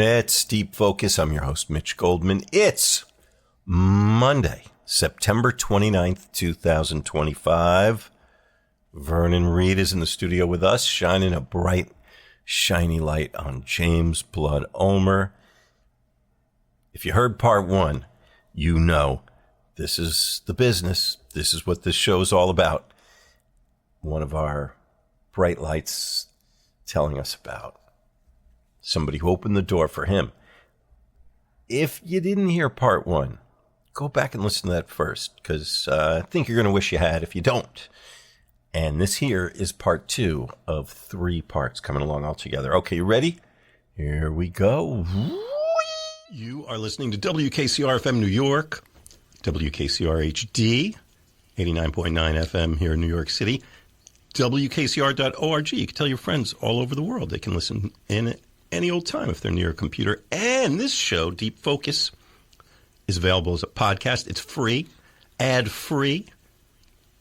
It's Deep Focus. I'm your host, Mitch Goldman. It's Monday, September 29th, 2025. Vernon Reid is in the studio with us, shining a bright, shiny light on James Blood Ulmer. If you heard part one, you know this is the business. This is what this show is all about. One of our bright lights telling us about somebody who opened the door for him. If you didn't hear part one, go back and listen to that first, because I think you're going to wish you had if you don't. And this here is part two of 3 parts coming along all together. Okay, you ready? Here we go. You are listening to WKCR FM New York, WKCR HD, 89.9 FM here in New York City, WKCR.org. You can tell your friends all over the world. They can listen in any old time if they're near a computer. And this show, Deep Focus, is available as a podcast. It's free, ad-free,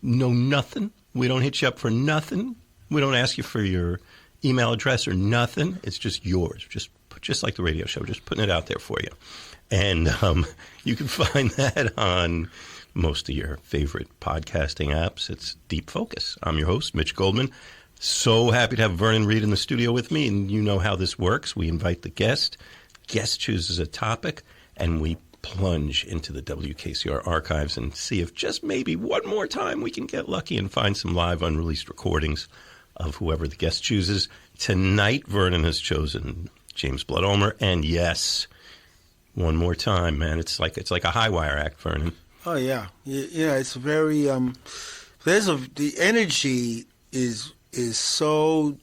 no nothing. We don't hit you up for nothing. We don't ask you for your email address or nothing. It's just yours, just like the radio show, just putting it out there for you. And you can find that on most of your favorite podcasting apps. It's Deep Focus. I'm your host, Mitch Goldman. So happy to have Vernon Reid in the studio with me, and you know how this works. We invite the guest chooses a topic, and we plunge into the WKCR archives and see if just maybe one more time we can get lucky and find some live unreleased recordings of whoever the guest chooses. Tonight, Vernon has chosen James Blood Ulmer, and yes, one more time, man, it's like a high wire act, Vernon. Oh yeah. It's very the energy is so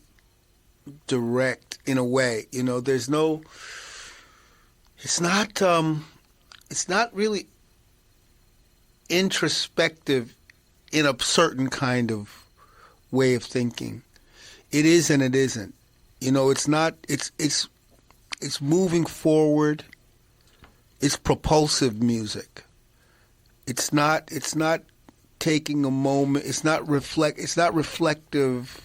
direct in a way. You know, it's not really introspective in a certain kind of way of thinking. It is and it isn't. You know, it's moving forward. It's propulsive music. It's not taking a moment. It's not reflective.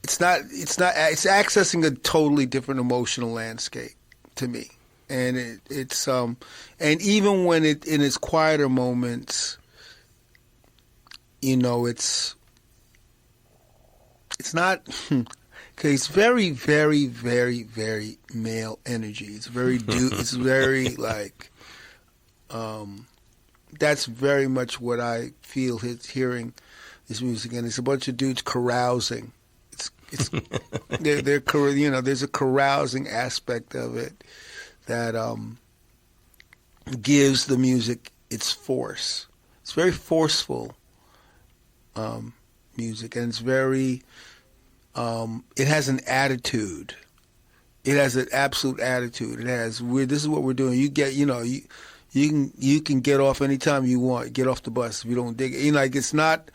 It's accessing a totally different emotional landscape to me. And it's and even when it in its quieter moments, you know, it's not. Okay, it's very, very, very, very male energy. It's very it's very like. That's very much what I feel hearing this music, and it's a bunch of dudes carousing. It's they're you know, there's a carousing aspect of it that gives the music its force. It's very forceful music, and it's very it has an attitude. It has an absolute attitude. It has this is what we're doing. You get, you know, you can get off anytime you want. Get off the bus if you don't dig it. You know, like, it's not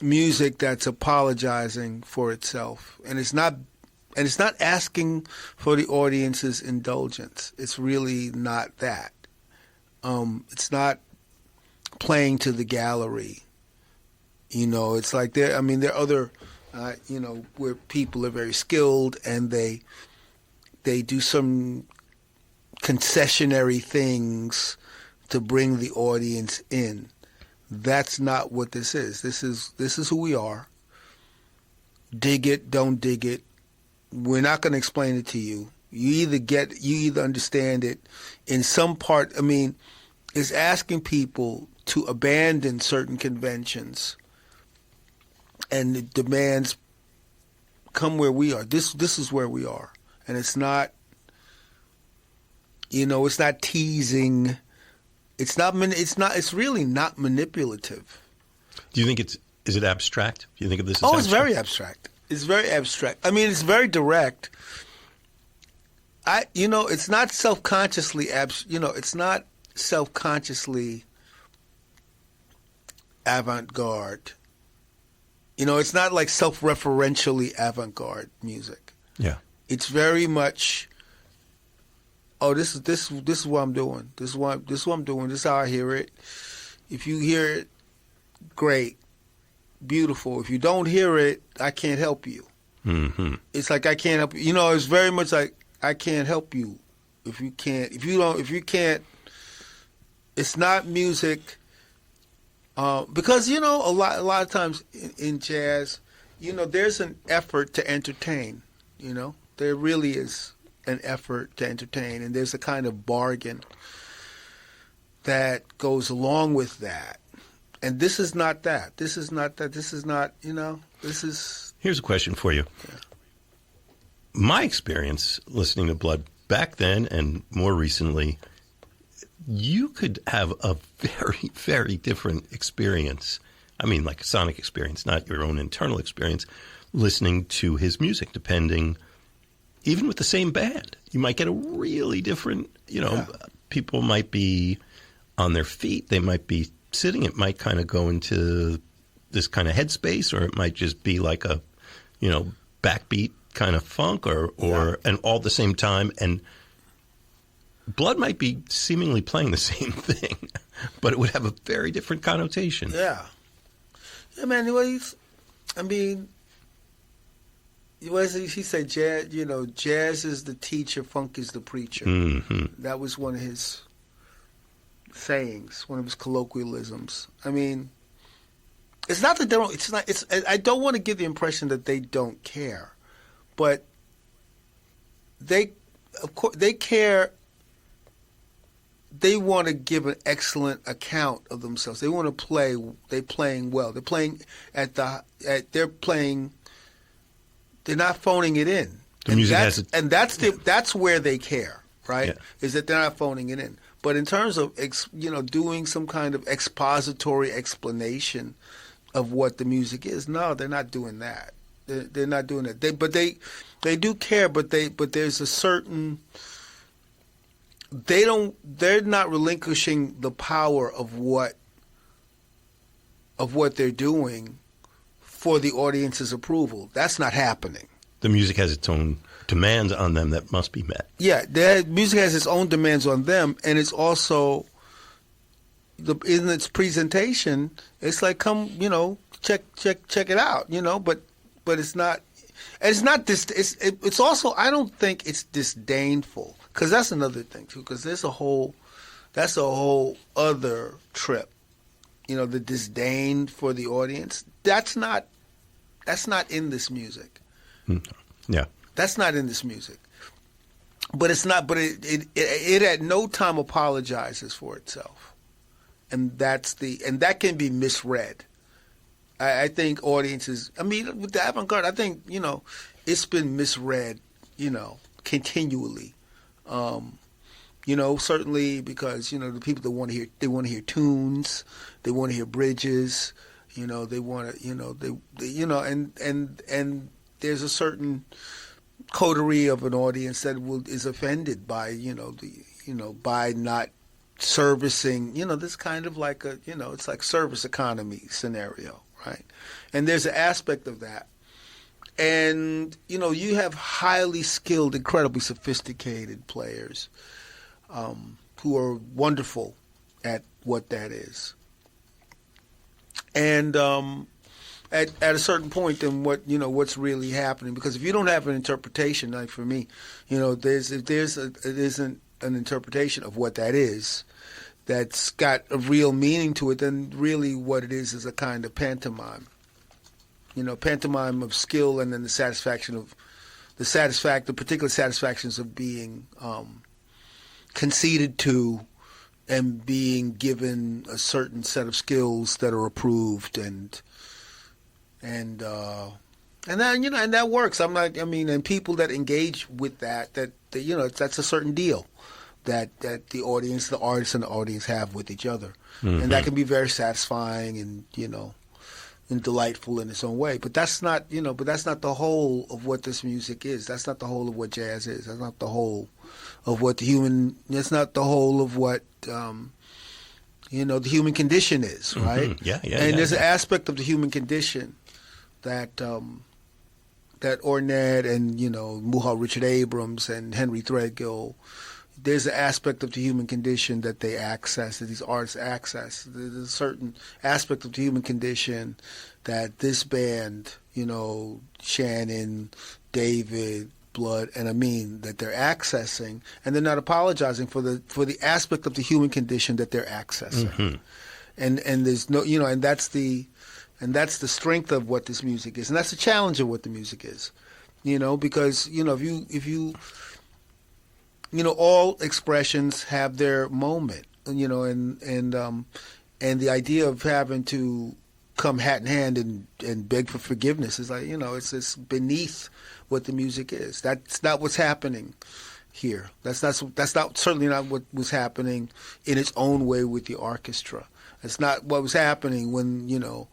music that's apologizing for itself, and it's not asking for the audience's indulgence. It's really not that. It's not playing to the gallery. You know, it's like there are other, you know, where people are very skilled and they do some concessionary things to bring the audience in. That's not what this is. This is who we are. Dig it, don't dig it. We're not going to explain it to you. You either understand it in some part. I mean, it's asking people to abandon certain conventions, and it demands come where we are. This is where we are, and it's not. You know, it's not teasing. It's not. It's really not manipulative. Do you think is it abstract? Do you think of this as abstract? It's very abstract. It's very abstract. I mean, it's very direct. It's not self-consciously it's not self-consciously avant-garde. You know, it's not like self-referentially avant-garde music. Yeah. It's very much, oh, this is what I'm doing. This is what I'm doing. This is how I hear it. If you hear it, great, beautiful. If you don't hear it, I can't help you. Mm-hmm. It's like I can't help you. You know, it's very much like I can't help you if you can't. If you can't. It's not music. Because a lot of times in jazz, there's an effort to entertain. There really is an effort to entertain, and there's a kind of bargain that goes along with that. And this is not that. This is not that. This is not. This is. Here's a question for you. Yeah. My experience listening to Blood back then and more recently, you could have a very, very different experience. I mean, like a sonic experience, not your own internal experience, listening to his music, depending, even with the same band. You might get a really different, people might be on their feet. They might be sitting. It might kind of go into this kind of headspace, or it might just be like a, backbeat kind of funk and all at the same time. And Blood might be seemingly playing the same thing, but it would have a very different connotation. Yeah. Yeah, man. He said jazz, jazz is the teacher, funk is the preacher. Mm-hmm. That was one of his sayings, one of his colloquialisms. I mean, it's not that they don't, I don't want to give the impression that they don't care, but of course, they care. They want to give an excellent account of themselves. They want to play. They're playing well. They're playing they're playing. They're not phoning it in. The music has it. And that's where they care, right? Yeah. Is that they're not phoning it in. But in terms of doing some kind of expository explanation of what the music is, no, they're not doing that. They're not doing that. They do care, but there's a certain. They're not relinquishing the power of what they're doing for the audience's approval. That's not happening. The music has its own demands on them that must be met. Yeah, the music has its own demands on them, and it's also in its presentation. It's like, come, check it out, but it's not. It's not this. It's also. I don't think it's disdainful, because that's another thing too. Because that's a whole other trip. The disdain for the audience. That's not in this music. Yeah. That's not in this music. But it's not. But it at no time apologizes for itself, and that can be misread. I think audiences. I mean, with the avant-garde, I think it's been misread. Continually. Certainly because the people that want to hear tunes, they want to hear bridges. They want to. And there's a certain coterie of an audience that is offended by by not servicing. This kind of like it's like service economy scenario. Right, and there's an aspect of that, and you have highly skilled, incredibly sophisticated players who are wonderful at what that is, and at a certain point, then what's really happening? Because if you don't have an interpretation, like for me, it isn't an interpretation of what that is. That's got a real meaning to it, then really what it is a kind of pantomime. Pantomime of skill, and then the particular satisfactions of being conceded to and being given a certain set of skills that are approved, and that and that works. And people that engage with that that's a certain deal. That the audience, the artist, and the audience have with each other, and that can be very satisfying and and delightful in its own way. But that's not But that's not the whole of what this music is. That's not the whole of what jazz is. That's not the whole of what That's not the whole of what the human condition is. Right? Mm-hmm. Yeah. And there's an aspect of the human condition that that Ornette and Muhal Richard Abrams and Henry Threadgill. There's an aspect of the human condition that they access, that these artists access. There's a certain aspect of the human condition that this band, Shannon, David, Blood, and I mean that they're accessing, and they're not apologizing for the aspect of the human condition that they're accessing. And there's no, and that's the strength of what this music is, and that's the challenge of what the music is, because if you all expressions have their moment, and the idea of having to come hat in hand and beg for forgiveness is like, it's just beneath what the music is. That's not what's happening here. That's not certainly not what was happening in its own way with the orchestra. It's not what was happening when the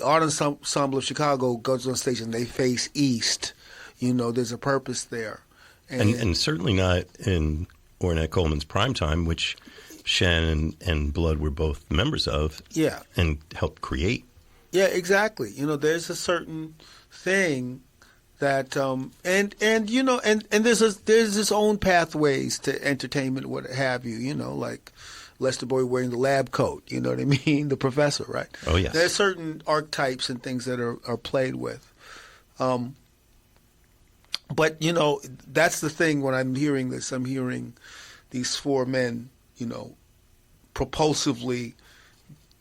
Art Ensemble of Chicago goes on stage and they face east. There's a purpose there, and certainly not in Ornette Coleman's prime time, which Shannon and Blood were both members of. Yeah, and helped create. Yeah, exactly. There's a certain thing that and there's its own pathways to entertainment, what have you. Like Lester Boyd wearing the lab coat. You know what I mean? The professor, right? Oh yes. There's certain archetypes and things that are played with. But that's the thing. When I'm hearing this, I'm hearing these four men, propulsively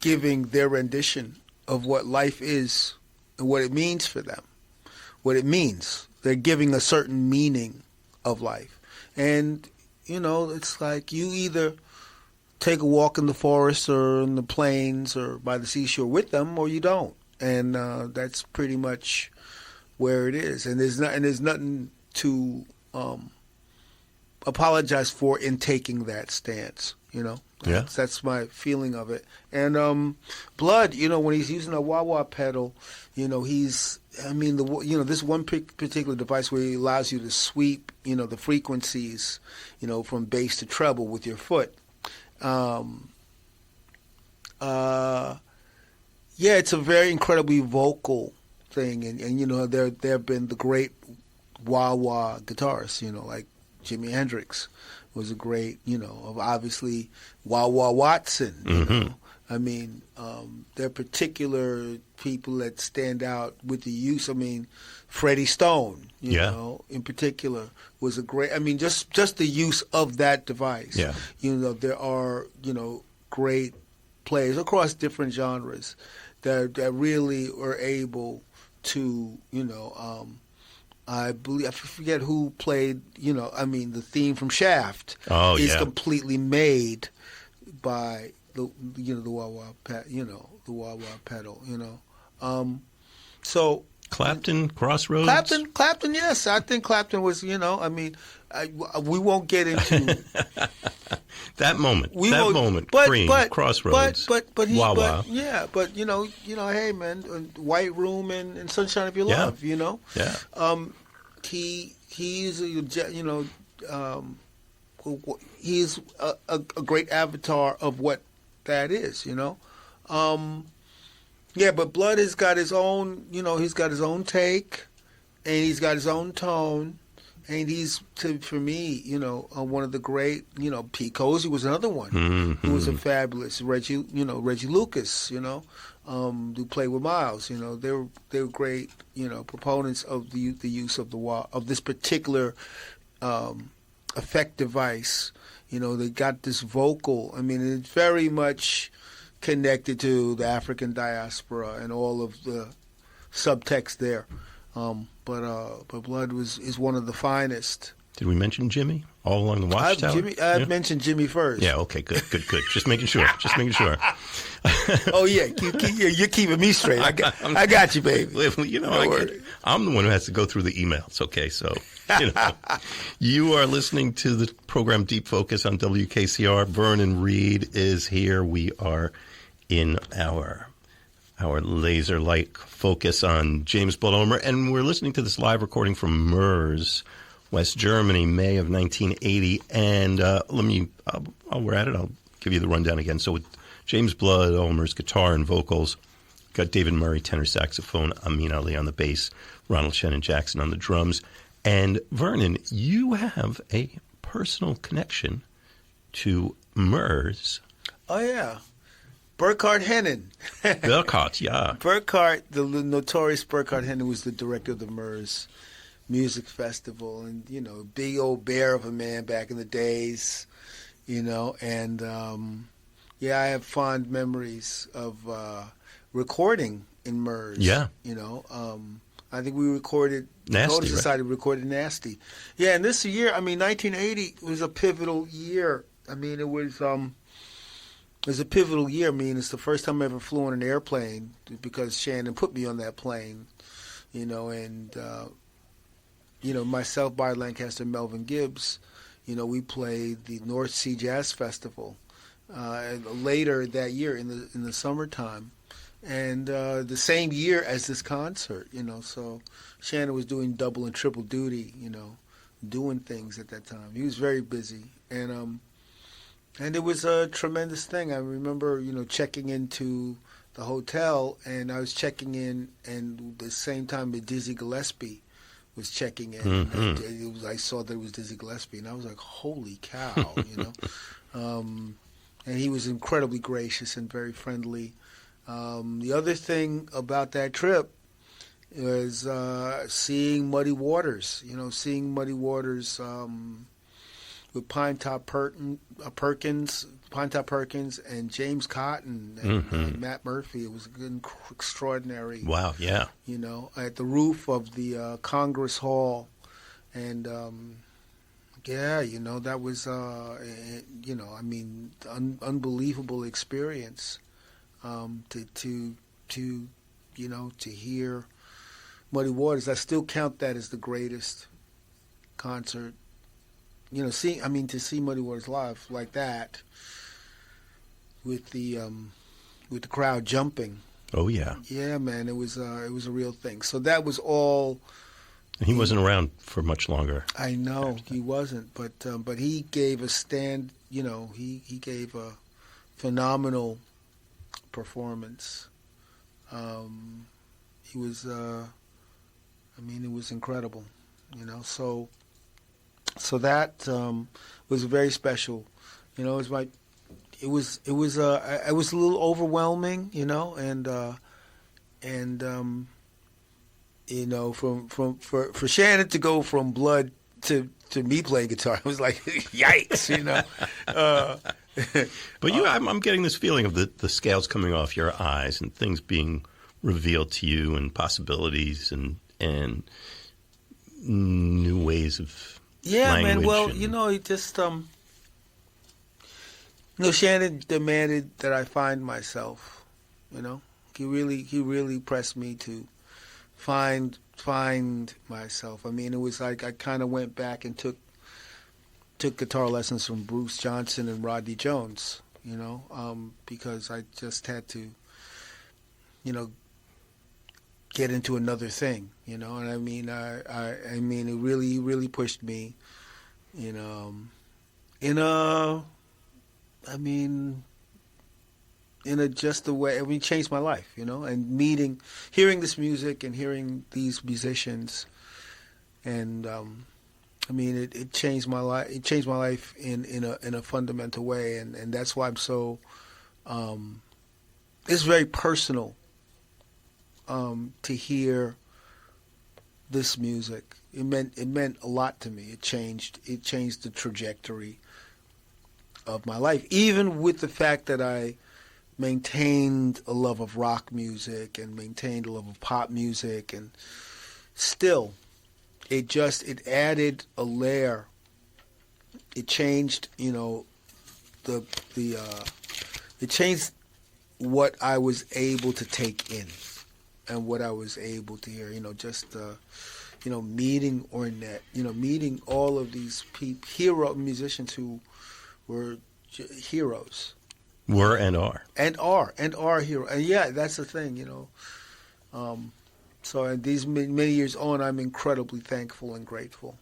giving their rendition of what life is and what it means for them. What it means. They're giving a certain meaning of life. And, it's like you either take a walk in the forest or in the plains or by the seashore with them, or you don't. And that's pretty much where it is. And there's nothing to apologize for in taking that stance, That's my feeling of it. And Blood, when he's using a wah-wah pedal, this one particular device where he allows you to sweep, the frequencies, from bass to treble with your foot. It's a very incredibly vocal thing, and there have been the great wah-wah guitarists, like Jimi Hendrix was a great, obviously Wah-Wah Watson, I mean, there are particular people that stand out with the use. I mean, Freddie Stone, you know, in particular, was a great. I mean, just the use of that device. Yeah. There are great players across different genres that really are able to I forget who played. I mean, the theme from Shaft is completely made by the wah-wah the wah-wah pedal. So Clapton, Crossroads. Clapton, yes, I think Clapton was. I mean, we won't get into that moment. But Cream, Crossroads. But wah-wah. Hey man, White Room and Sunshine of Your Love. Yeah. He's he's a great avatar of what that is. But Blood has got his own. He's got his own take, and he's got his own tone. And he's, for me, one of the great, Pete Cozy was another one who was a fabulous. Reggie Lucas, who played with Miles, they were great, proponents of the use of this particular effect device. They got this vocal. I mean, it's very much connected to the African diaspora and all of the subtext there. But Blood is one of the finest. Did we mention Jimmy all along the Watchtower? I've mentioned Jimmy first. Yeah. Okay. Good. Just making sure. Oh yeah, you're keeping me straight. I got you, baby. I'm the one who has to go through the emails. Okay, so you are listening to the program Deep Focus on WKCR. Vernon Reid is here. We are in our laser-like focus on James Blood Ulmer, and we're listening to this live recording from Murs, West Germany, May of 1980. And while we're at it, I'll give you the rundown again. So with James Blood Ulmer's guitar and vocals, got David Murray, tenor saxophone, Amin Ali on the bass, Ronald Shannon Jackson on the drums. And Vernon, you have a personal connection to Murs. Oh, yeah. Burkhard Hennen. Burkhard, yeah. Burkhard, the notorious Burkhard Hennen, was the director of the Murs music festival, and big old bear of a man back in the days, and I have fond memories of recording in MERS. Yeah. I think we recorded Nasty, Golden Society recorded Nasty. Yeah, and this year, 1980 was a pivotal year. It was a pivotal year. It's the first time I ever flew on an airplane because Shannon put me on that plane, and myself, Barry Lancaster, and Melvin Gibbs, we played the North Sea Jazz Festival later that year in the summertime. And the same year as this concert, so Shannon was doing double and triple duty, doing things at that time. He was very busy, and it was a tremendous thing. I remember, checking into the hotel, and I was checking in, and the same time that Dizzy Gillespie was checking in. Mm-hmm. I saw that it was Dizzy Gillespie, and I was like, "Holy cow!" And he was incredibly gracious and very friendly. The other thing about that trip was seeing Muddy Waters. With Pinetop Perkins and James Cotton and Matt Murphy. It was extraordinary. Wow, yeah. At the roof of the Congress Hall. And, that was, unbelievable experience. To hear Muddy Waters, I still count that as the greatest concert. To see Muddy Waters live like that, with the crowd jumping. Oh yeah. Yeah, man, it was a real thing. So that was all. He wasn't around for much longer. I know he wasn't, but he gave a stand. He gave a phenomenal performance. He was, it was incredible, so that was very special. It was a little overwhelming, for Shannon to go from Blood to me playing guitar, it was like yikes, But I'm getting this feeling of the scales coming off your eyes and things being revealed to you and possibilities and new ways of language. Man. Well, it just Shannon demanded that I find myself. He really pressed me to find myself. It was like I kind of went back and took guitar lessons from Bruce Johnson and Rodney Jones, because I just had to, get into another thing, and it really pushed me, in just a way. It changed my life, and hearing this music and hearing these musicians, and it changed my life. It changed my life in a fundamental way, and that's why I'm so. It's very personal. To hear this music, it meant a lot to me. It changed the trajectory of my life, even with the fact that I maintained a love of rock music and maintained a love of pop music, and still. It added a layer. It changed, it changed what I was able to take in and what I was able to hear. Meeting Ornette, meeting all of these hero musicians who were heroes. Were and are. And are heroes. And yeah, that's the thing, So these many years on, I'm incredibly thankful and grateful.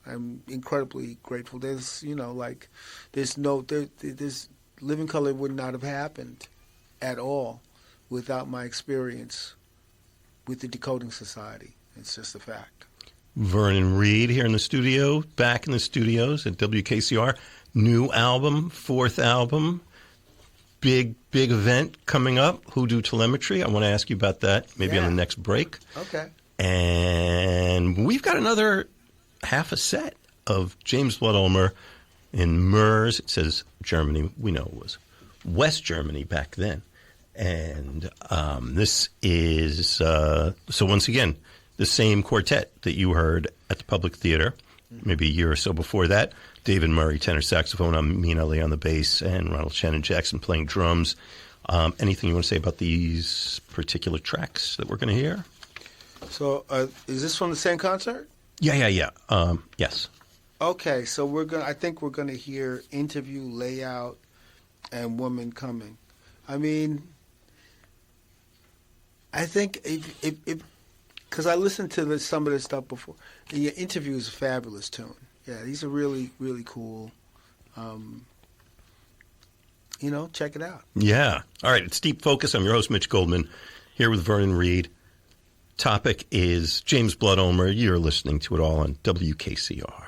I'm incredibly grateful. There's, there's Living Color would not have happened at all without my experience with the Decoding Society. It's just a fact. Vernon Reid here in the studio, back in the studios at WKCR. New album, 4th album. Big event coming up, Hoodoo Telemetry. I want to ask you about that maybe on the next break. Okay. And we've got another half a set of James Blood Ulmer in Mers. It says Germany. We know it was West Germany back then. And this is, so once again, the same quartet that you heard at the Public Theater maybe a year or so before that. David Murray, tenor saxophone, Amin Ali on the bass, and Ronald Shannon Jackson playing drums. Anything you want to say about these particular tracks that we're going to hear? So, is this from the same concert? Yeah. Yes. Okay, so I think we're gonna hear Interview, Layout, and Woman Coming. I mean, I think if because I listened to some of this stuff before. And your Interview is a fabulous tune. Yeah, these are really, really cool. Check it out. Yeah. All right, it's Deep Focus. I'm your host, Mitch Goldman, here with Vernon Reid. Topic is James Blood Ulmer. You're listening to it all on WKCR.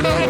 Go.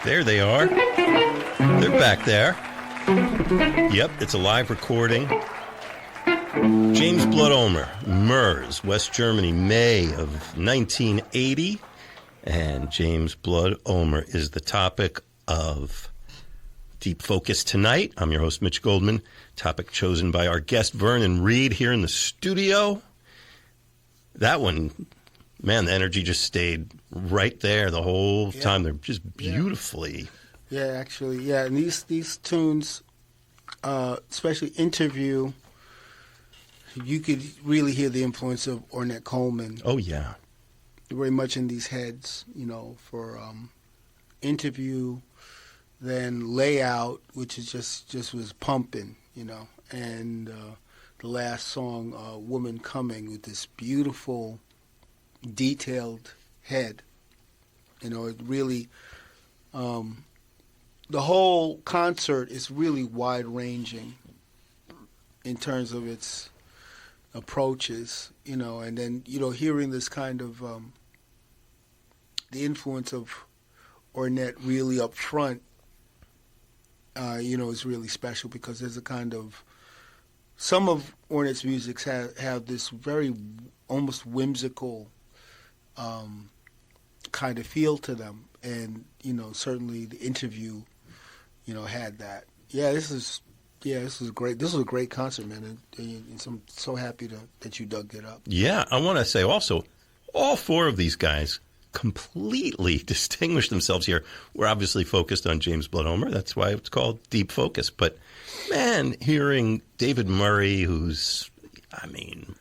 There they are. They're back there. Yep, it's a live recording. James Blood Ulmer, Mers, West Germany, May of 1980. And James Blood Ulmer is the topic of Deep Focus tonight. I'm your host, Mitch Goldman. Topic chosen by our guest, Vernon Reid, here in the studio. That one, man, the energy just stayed right there the whole time. They're just beautifully. Yeah, actually, yeah. And these tunes, especially Interview, you could really hear the influence of Ornette Coleman. Oh, yeah. Very much in these heads, for Interview, then Layout, which is just was pumping, and the last song, Woman Coming, with this beautiful, detailed head. It really, the whole concert is really wide-ranging in terms of its approaches, and then, hearing this kind of, the influence of Ornette really up front, is really special because there's a kind of, some of Ornette's music have this very almost whimsical kind of feel to them, and certainly the Interview, had that. This is great. This was a great concert, man, and I'm so happy that you dug it up. Yeah, I want to say also, all four of these guys completely distinguished themselves here. We're obviously focused on James Blood Ulmer. That's why it's called Deep Focus. But, man, hearing David Murray, who's,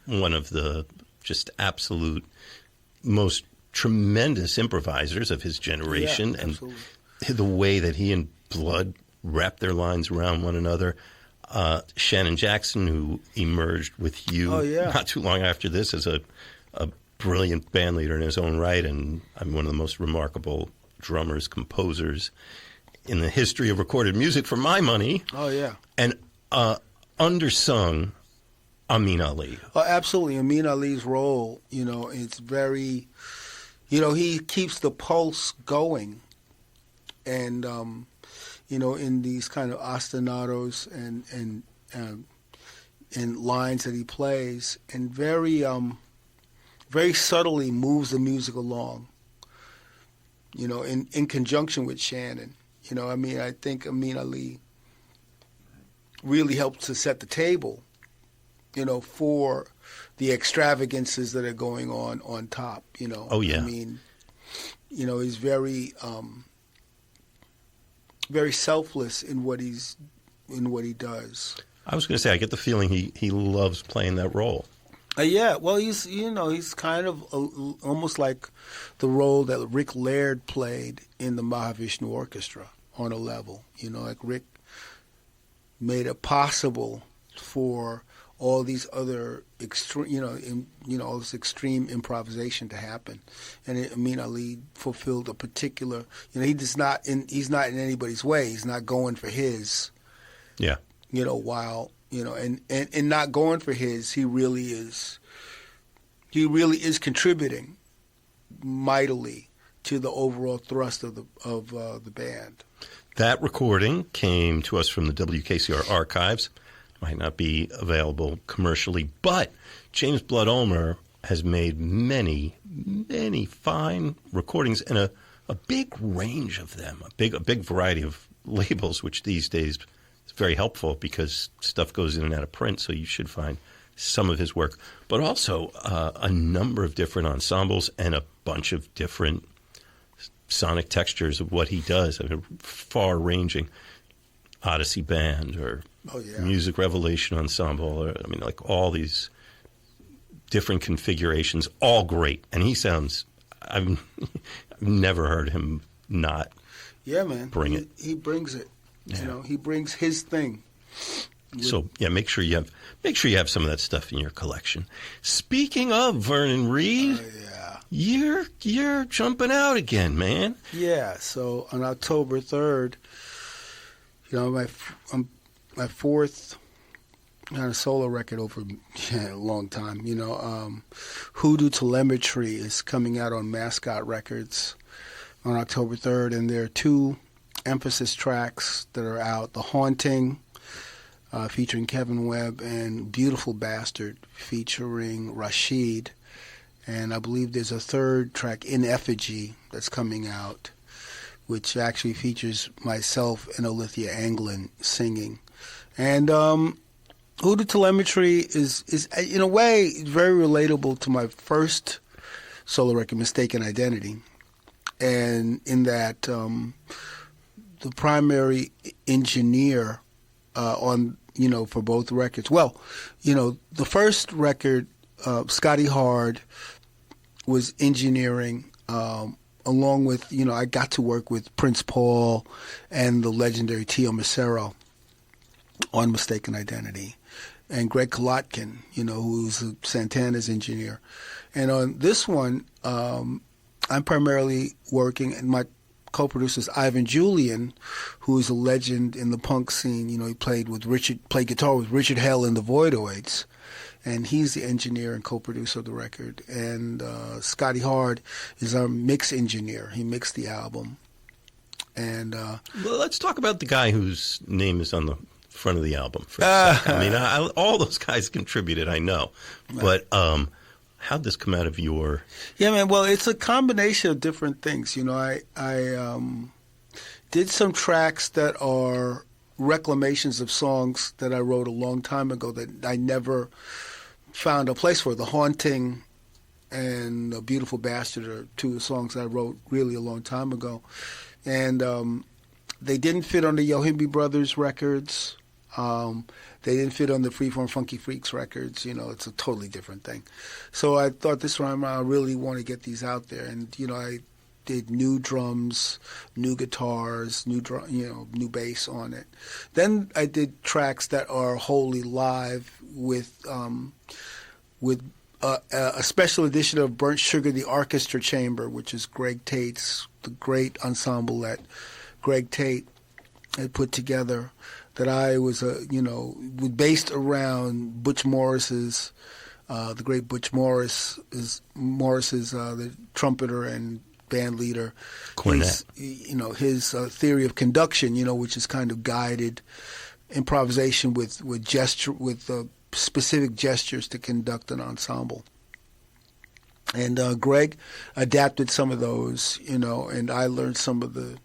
one of the just absolute most tremendous improvisers of his generation, and the way that he and Blood wrap their lines around one another. Shannon Jackson, who emerged with you not too long after this as a brilliant band leader in his own right, and one of the most remarkable drummers, composers in the history of recorded music, for my money. Oh, yeah. And undersung Amin Ali. Oh, absolutely. Amin Ali's role, it's very, he keeps the pulse going. And, in these kind of ostinatos and lines that he plays, and very subtly moves the music along, in conjunction with Shannon. I think Amin Ali really helped to set the table, for the extravagances that are going on top, Oh, yeah. He's very very selfless in what he does. I was going to say, I get the feeling he loves playing that role. Yeah, well, he's kind of almost like the role that Rick Laird played in the Mahavishnu Orchestra on a level. Like Rick made it possible for all these other extreme, all this extreme improvisation to happen, and Amin Ali fulfilled a particular. He's not in anybody's way. He's not going for his. Yeah. While and not going for his, he really is. He really is contributing mightily to the overall thrust of the band. That recording came to us from the WKCR archives. Might not be available commercially, but James Blood Ulmer has made many, many fine recordings, and a big range of them, a big variety of labels, which these days is very helpful because stuff goes in and out of print, so you should find some of his work, but also a number of different ensembles and a bunch of different sonic textures of what he does. Far-ranging Odyssey Band or Music Revelation Ensemble, or like all these different configurations, all great. And he sounds, I've never heard him not bring it. He brings it. He brings his thing. So make sure you have some of that stuff in your collection. Speaking of Vernon Reid, you're jumping out again, man. Yeah. So on October 3rd, my fourth kind of solo record over a long time. Hoodoo Telemetry is coming out on Mascot Records on October 3rd, and there are two emphasis tracks that are out. The Haunting, featuring Kevin Webb, and Beautiful Bastard, featuring Rashid. And I believe there's a third track, In Effigy, that's coming out, which actually features myself and Olithia Anglin singing. And Hoodoo Telemetry is in a way very relatable to my first solo record, Mistaken Identity, and in that the primary engineer for both records. Well, the first record, Scotty Hard was engineering. Along with, I got to work with Prince Paul and the legendary Tio Macero on Mistaken Identity, and Greg Kolotkin, who's Santana's engineer. And on this one, I'm primarily working, and my co-producer is Ivan Julian, who is a legend in the punk scene. He played guitar with Richard Hell and the Voidoids. And he's the engineer and co-producer of the record. And Scotty Hard is our mix engineer. He mixed the album. And well, let's talk about the guy whose name is on the front of the album for a second. I mean, all those guys contributed, I know. But how'd this come out of your... Yeah, man, well, it's a combination of different things. I did some tracks that are reclamations of songs that I wrote a long time ago that I never found a place for. The Haunting and A Beautiful Bastard are two songs I wrote really a long time ago. And they didn't fit on the Yohimbi Brothers records. They didn't fit on the Freeform Funky Freaks records. It's a totally different thing. So I thought this time I really want to get these out there. And, I did new drums, new guitars, new bass on it. Then I did tracks that are wholly live with a special edition of Burnt Sugar, the Orchestra Chamber, which is the great ensemble that Greg Tate had put together. That I was based around Butch Morris's, the great Butch Morris's the trumpeter and band leader, cornet. His theory of conduction, which is kind of guided improvisation with specific gestures to conduct an ensemble. And Greg adapted some of those, and I learned some of the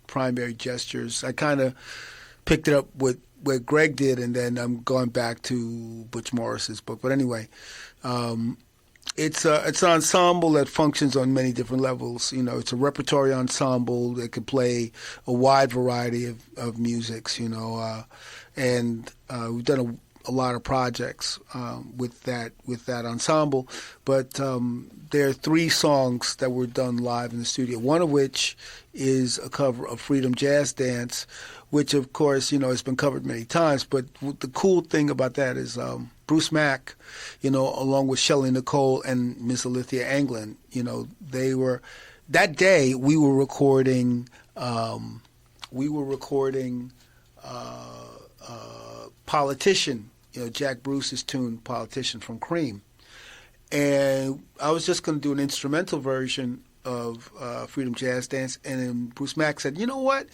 primary gestures. I kind of picked it up with what Greg did, and then I'm going back to Butch Morris's book. But anyway, it's an ensemble that functions on many different levels. It's a repertory ensemble that could play a wide variety of musics. And we've done a lot of projects with that ensemble. But there are 3 songs that were done live in the studio. One of which is a cover of Freedom Jazz Dance, which of course has been covered many times. But the cool thing about that is Bruce Mack, along with Shelley Nicole and Miss Olithia Anglin, they were that day we were recording Politician, Jack Bruce's tune Politician from Cream. And I was just going to do an instrumental version of Freedom Jazz Dance, and then Bruce Mack said, "You know what?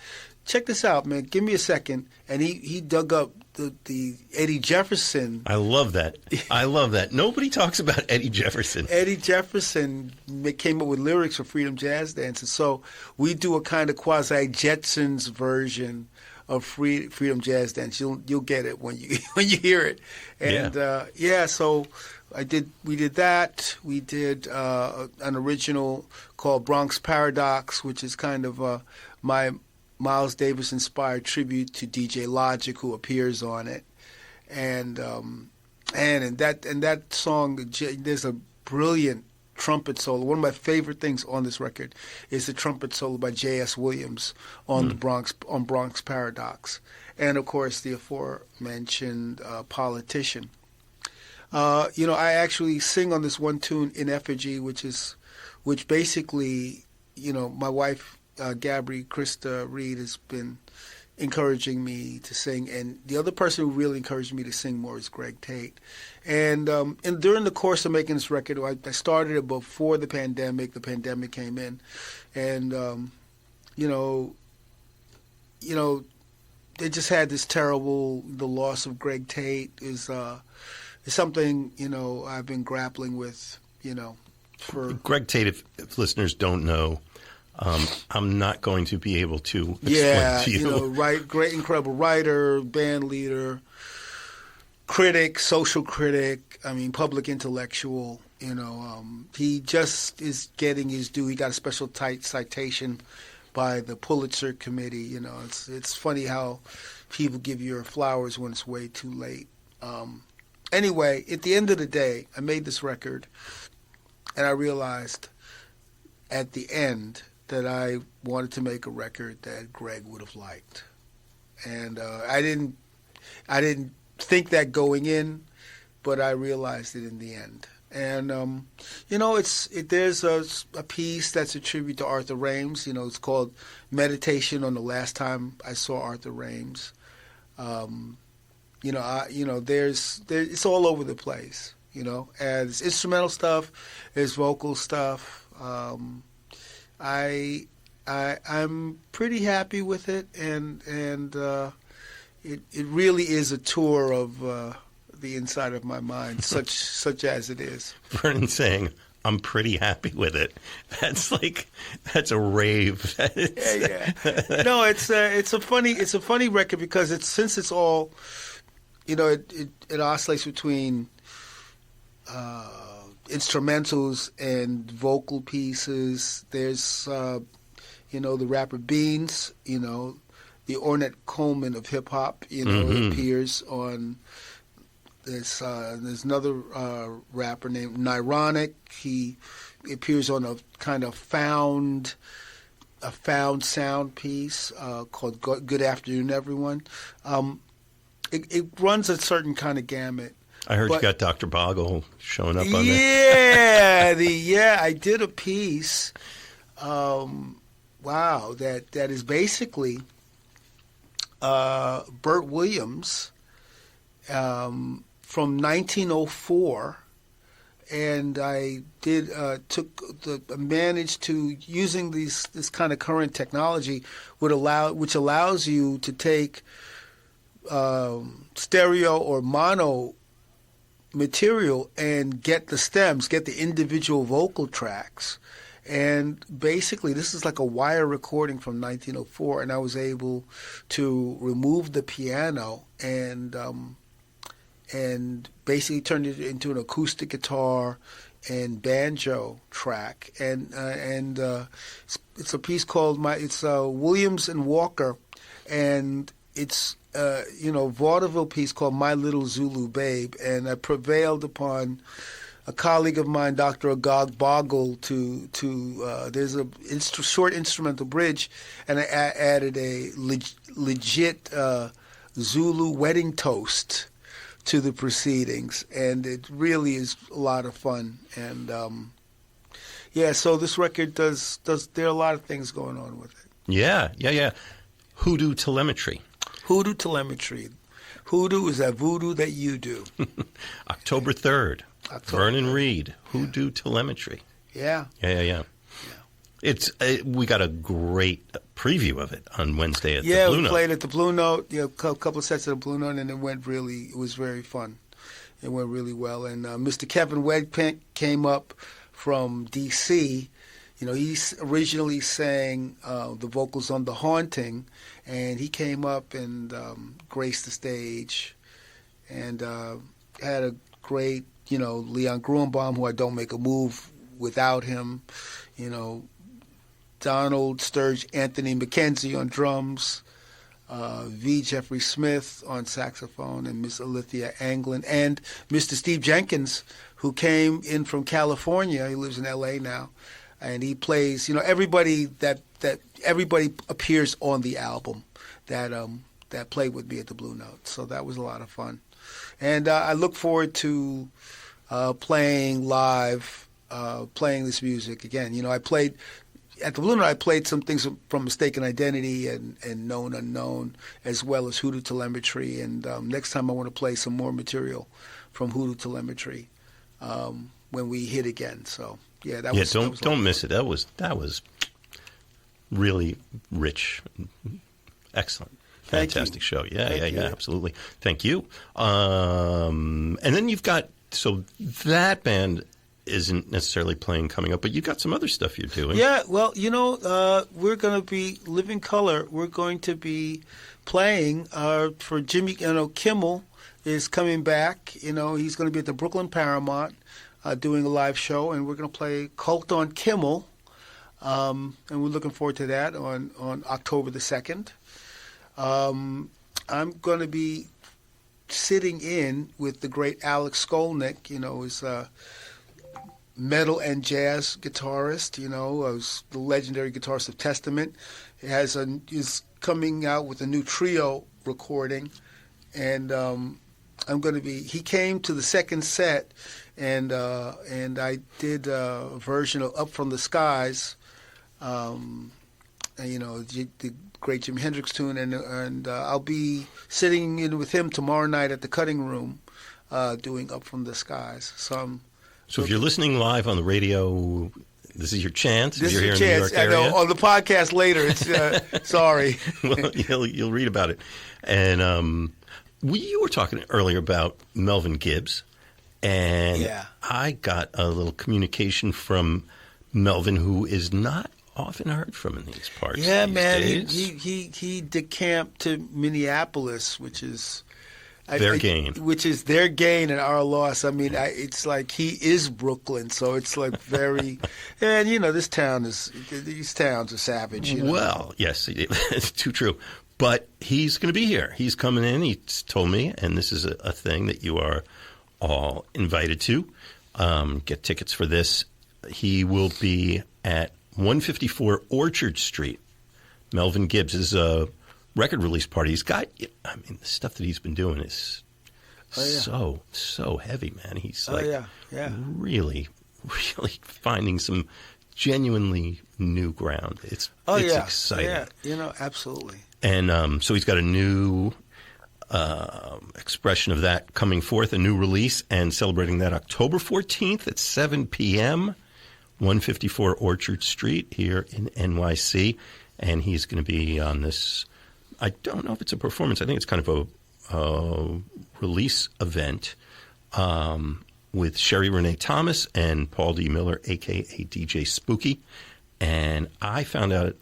Check this out, man. Give me a second." And he dug up the Eddie Jefferson. I love that. I love that. Nobody talks about Eddie Jefferson. Eddie Jefferson came up with lyrics for Freedom Jazz Dance, and so we do a kind of quasi Jetsons version of Freedom Jazz Dance. You'll get it when you hear it. And so we did that. We did an original called Bronx Paradox, which is kind of my Miles Davis inspired tribute to DJ Logic, who appears on it. And in that song, there's a brilliant trumpet solo. One of my favorite things on this record is the trumpet solo by J.S. Williams on Bronx Paradox, and of course the aforementioned Politician. I actually sing on this one tune, In Effigy, which basically, my wife Gabri Krista Reid has been encouraging me to sing, and the other person who really encouraged me to sing more is Greg Tate. And during the course of making this record, I started it before the pandemic. The pandemic came in, and they just had this the loss of Greg Tate is something, I've been grappling with, for... Greg Tate, if listeners don't know, I'm not going to be able to explain to you. Great, incredible writer, band leader, critic, social critic, public intellectual, he just is getting his due. He got a special citation by the Pulitzer Committee. It's funny how people give your flowers when it's way too late. Anyway, at the end of the day, I made this record, and I realized at the end that I wanted to make a record that Greg would have liked, and I didn't think that going in, but I realized it in the end. And there's a piece that's a tribute to Arthur Rames. It's called "Meditation on the Last Time I Saw Arthur Rames." It's all over the place. As instrumental stuff, there's vocal stuff. I'm pretty happy with it, and it really is a tour of the inside of my mind, such as it is. Vernon saying, "I'm pretty happy with it." That's a rave. Yeah. No, it's a funny record because since it's all, it oscillates between instrumentals and vocal pieces. There's the rapper Beans, the Ornette Coleman of hip hop, appears on. There's another rapper named Nironic. He appears on a kind of found sound piece called "Good Afternoon, Everyone." It runs a certain kind of gamut. I heard you got Dr. Boggle showing up on there. Yeah, I did a piece. That is basically Bert Williams. From 1904, and I managed to, using this kind of current technology, which allows you to take stereo or mono material and get the stems, get the individual vocal tracks. And basically, this is like a wire recording from 1904, and I was able to remove the piano and basically turned it into an acoustic guitar and banjo track. And it's a piece called Williams and Walker, and it's vaudeville piece called "My Little Zulu Babe." And I prevailed upon a colleague of mine, Dr. Agog Boggle, to there's a short instrumental bridge, and I added a legit Zulu wedding toast to the proceedings, and it really is a lot of fun. And so this record does there are a lot of things going on with it. Yeah. Hoodoo telemetry. Hoodoo is that voodoo that you do. October 3rd. Vernon Reid, Hoodoo telemetry. Yeah. It's we got a great preview of it on Wednesday at the Blue Note. Yeah, we played at the Blue Note, a couple of sets at the Blue Note, and it was very fun. It went really well. And Mr. Kevin Wedpink came up from D.C. He originally sang the vocals on The Haunting, and he came up and graced the stage and had a great, Leon Gruenbaum, who I don't make a move without him, Donald Sturge, Anthony McKenzie on drums, V. Jeffrey Smith on saxophone, and Miss Alithia Anglin, and Mr. Steve Jenkins, who came in from California. He lives in L.A. now, and he plays. Everybody that everybody appears on the album that played with me at the Blue Note. So that was a lot of fun, and I look forward to playing live, playing this music again. I played. At the Blue Note, I played some things from Mistaken Identity and Known Unknown, as well as Hoodoo Telemetry. And next time I want to play some more material from Hoodoo Telemetry when we hit again. So that was. Don't miss it. That was really rich Excellent. Thank Fantastic you. show. Yeah, Thank you. absolutely. Thank you. And then you've got, so that band isn't necessarily playing coming up, but you've got some other stuff you're doing. Yeah, well, we're going to be Living Color. We're going to be playing for Jimmy. Kimmel is coming back. He's going to be at the Brooklyn Paramount doing a live show, and we're going to play Cult on Kimmel, and we're looking forward to that on October the 2nd. I'm going to be sitting in with the great Alex Skolnick. Is metal and jazz guitarist. Was the legendary guitarist of Testament. Is coming out with a new trio recording, and I'm going to be. He came to the second set, and I did a version of Up from the Skies. The great Jimi Hendrix tune, and I'll be sitting in with him tomorrow night at the Cutting Room, doing Up from the Skies. So if you're listening live on the radio, this is your chance. This you're is here your in chance. the New York area. I know, on the podcast later. It's sorry. Well, you'll read about it. And you were talking earlier about Melvin Gibbs, and I got a little communication from Melvin, who is not often heard from in these parts. Yeah, these man. days. He decamped to Minneapolis, which is their gain. Which is their gain and our loss. I mean, it's like he is Brooklyn, so it's like very. And these towns are savage. Well, yes, it's too true. But he's going to be here. He's coming in. He's told me, and this is a thing that you are all invited to. Get tickets for this. He will be at 154 Orchard Street. Melvin Gibbs is a record release party. He's got, the stuff that he's been doing is so heavy, man. He's really, really finding some genuinely new ground. It's exciting. Yeah, absolutely. And so he's got a new expression of that coming forth, a new release, and celebrating that October 14th at 7 p.m., 154 Orchard Street here in NYC. And he's going to be on this, I don't know if it's a performance, I think it's kind of a release event with Sherry Renee Thomas and Paul D. Miller, a.k.a. DJ Spooky. And I found out,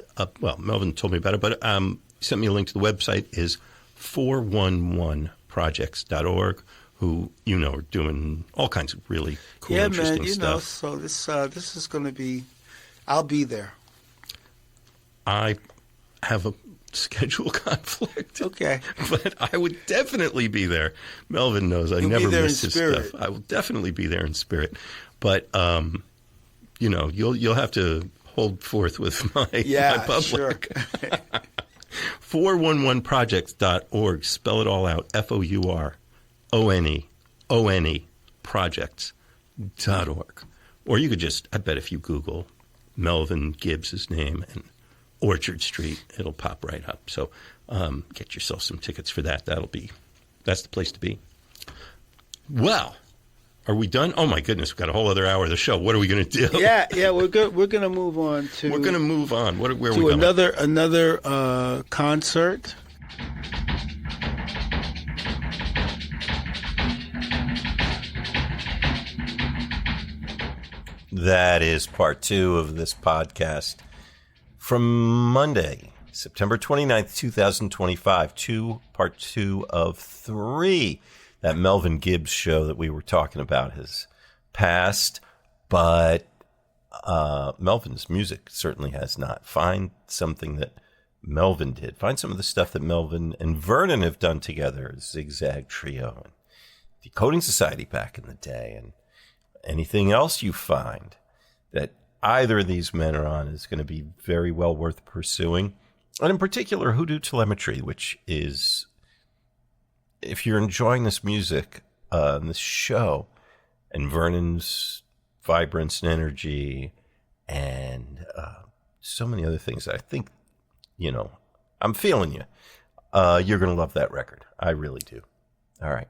Melvin told me about it, but he sent me a link to the website, is 411projects.org, who, are doing all kinds of really cool, interesting stuff. So this is going to be, I'll be there. I have a schedule conflict. Okay. But I would definitely be there. Melvin knows I never miss his stuff. I will definitely be there in spirit. But, you'll have to hold forth with my public. Sure. 411projects.org. Spell it all out. FOURONE projects.org. Or you could just, I bet if you Google Melvin Gibbs' name and Orchard Street, it'll pop right up. So get yourself some tickets for that. That's the place to be. Well, are we done? Oh my goodness, we've got a whole other hour of the show. What are we going to do? Yeah, we're good. We're going to move on to. We're going to move on. Where are we going? Another concert. That is part 2 of this podcast from Monday, September 29th, 2025, part 2 of 3. That Melvin Gibbs show that we were talking about has passed, but Melvin's music certainly has not. Find something that Melvin did. Find some of the stuff that Melvin and Vernon have done together, Zigzag Trio and Decoding Society back in the day, and anything else you find that either of these men are on is going to be very well worth pursuing. And in particular, Hoodoo Telemetry, which is, if you're enjoying this music, this show, and Vernon's vibrance and energy, and so many other things, I think, I'm feeling you. You're going to love that record. I really do. All right.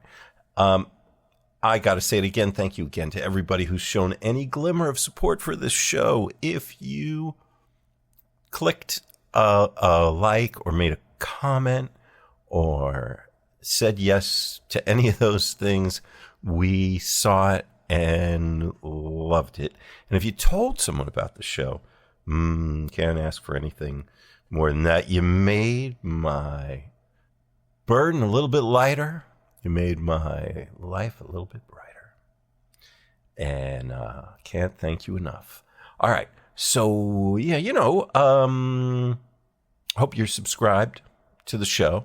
I got to say it again. Thank you again to everybody who's shown any glimmer of support for this show. If you clicked a like or made a comment or said yes to any of those things, we saw it and loved it. And if you told someone about the show, can't ask for anything more than that. You made my burden a little bit lighter. You made my life a little bit brighter. And can't thank you enough. All right. So, yeah, hope you're subscribed to the show.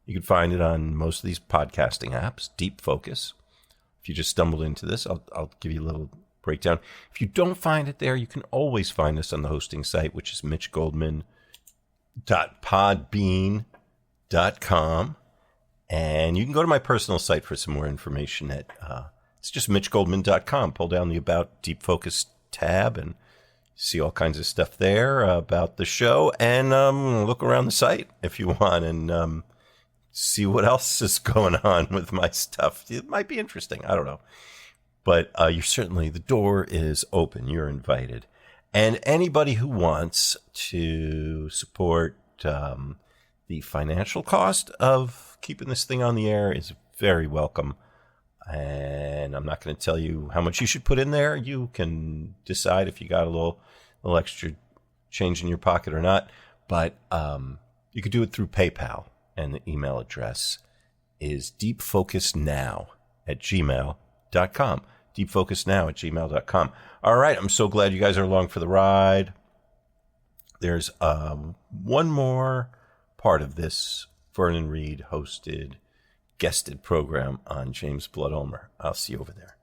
You can find it on most of these podcasting apps, Deep Focus. If you just stumbled into this, I'll give you a little breakdown. If you don't find it there, you can always find us on the hosting site, which is mitchgoldman.podbean.com. And you can go to my personal site for some more information at it's just mitchgoldman.com. Pull down the About Deep Focus tab and see all kinds of stuff there about the show. And look around the site if you want and see what else is going on with my stuff. It might be interesting. I don't know. But you're certainly, the door is open. You're invited. And anybody who wants to support the financial cost of keeping this thing on the air is very welcome. And I'm not going to tell you how much you should put in there. You can decide if you got a little extra change in your pocket or not. But you could do it through PayPal. And the email address is deepfocusnow@gmail.com. deepfocusnow@gmail.com. All right. I'm so glad you guys are along for the ride. There's one more part of this Vernon Reid hosted, guested program on James Blood Ulmer. I'll see you over there.